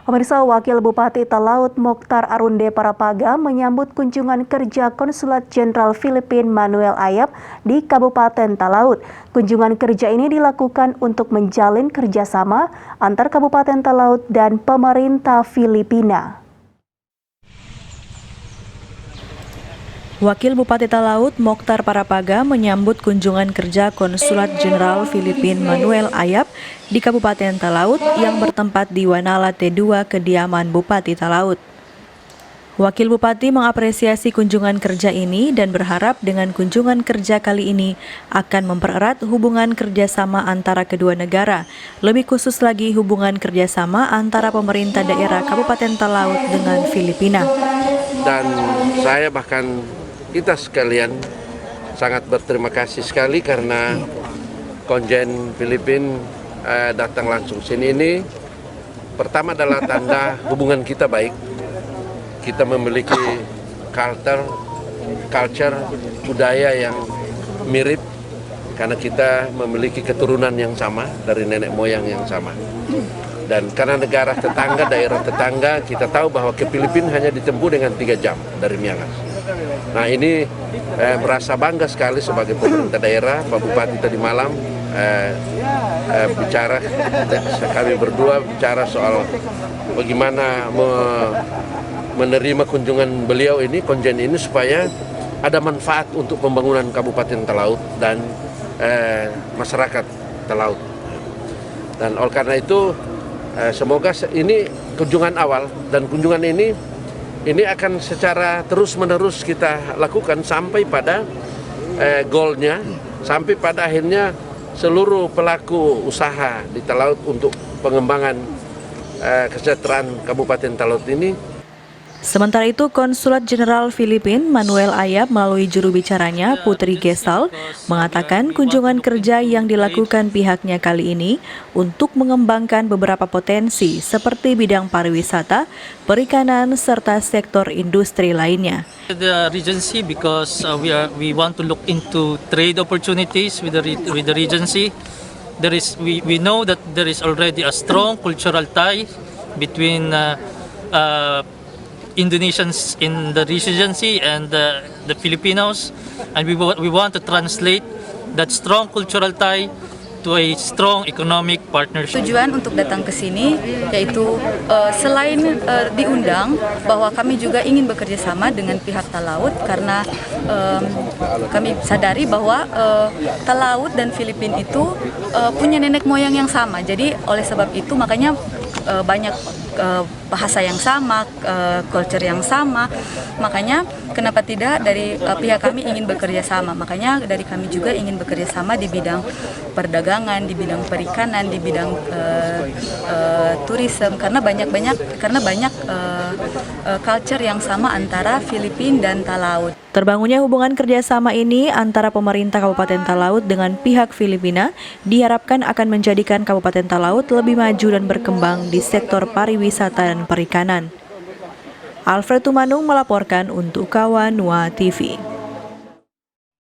Pemirsa, Wakil Bupati Talaut Mokhtar Arunde Parapaga menyambut kunjungan kerja Konsulat Jenderal Filipina Manuel Ayap di Kabupaten Talaut. Kunjungan kerja ini dilakukan untuk menjalin kerjasama antar Kabupaten Talaut dan pemerintah Filipina. Wakil Bupati Talaut Mokhtar Parapaga menyambut kunjungan kerja Konsulat Jenderal Filipina Manuel Ayap di Kabupaten Talaut yang bertempat di Wanala T2 kediaman Bupati Talaut. Wakil Bupati mengapresiasi kunjungan kerja ini dan berharap dengan kunjungan kerja kali ini akan mempererat hubungan kerjasama antara kedua negara, lebih khusus lagi hubungan kerjasama antara pemerintah daerah Kabupaten Talaut dengan Filipina. Dan saya bahkan kita sekalian sangat berterima kasih sekali karena konjen Filipina datang langsung sini. Ini pertama adalah tanda hubungan kita baik. Kita memiliki culture budaya yang mirip karena kita memiliki keturunan yang sama dari nenek moyang yang sama. Dan karena negara tetangga, daerah tetangga, kita tahu bahwa ke Filipina hanya ditempuh dengan 3 jam dari Miangas. Nah ini merasa bangga sekali sebagai pemerintah daerah, Pak Bupati tadi malam bicara, kami berdua bicara soal bagaimana menerima kunjungan beliau ini, konjen ini, supaya ada manfaat untuk pembangunan Kabupaten Talaut dan masyarakat Talaut. Dan oleh karena itu semoga ini kunjungan awal dan kunjungan ini akan secara terus-menerus kita lakukan sampai pada goalnya, sampai pada akhirnya seluruh pelaku usaha di Talaut untuk pengembangan kesejahteraan Kabupaten Talaut ini. Sementara itu, Konsulat Jenderal Filipina Manuel Ayap melalui juru bicaranya Putri Gesal mengatakan kunjungan kerja yang dilakukan pihaknya kali ini untuk mengembangkan beberapa potensi seperti bidang pariwisata, perikanan, serta sektor industri lainnya. The Regency because we want to look into trade opportunities with the Regency. We know that there is already a strong cultural tie between Indonesians in the Regency and the Filipinos, and we want to translate that strong cultural tie to a strong economic partnership. Tujuan untuk datang ke sini yaitu selain diundang, bahwa kami juga ingin bekerja sama dengan pihak Talaut karena kami sadari bahwa Talaut dan Filipina itu punya nenek moyang yang sama. Jadi oleh sebab itu makanya banyak bahasa yang sama, culture yang sama, makanya kenapa tidak dari pihak kami ingin bekerja sama, makanya dari kami juga ingin bekerja sama di bidang perdagangan, di bidang perikanan, di bidang tourism, karena banyak culture yang sama antara Filipina dan Talaut. Terbangunnya hubungan kerjasama ini antara pemerintah Kabupaten Talaut dengan pihak Filipina diharapkan akan menjadikan Kabupaten Talaut lebih maju dan berkembang di sektor pariwisata dan perikanan. Alfred Tumanung melaporkan untuk Kawan Wa TV.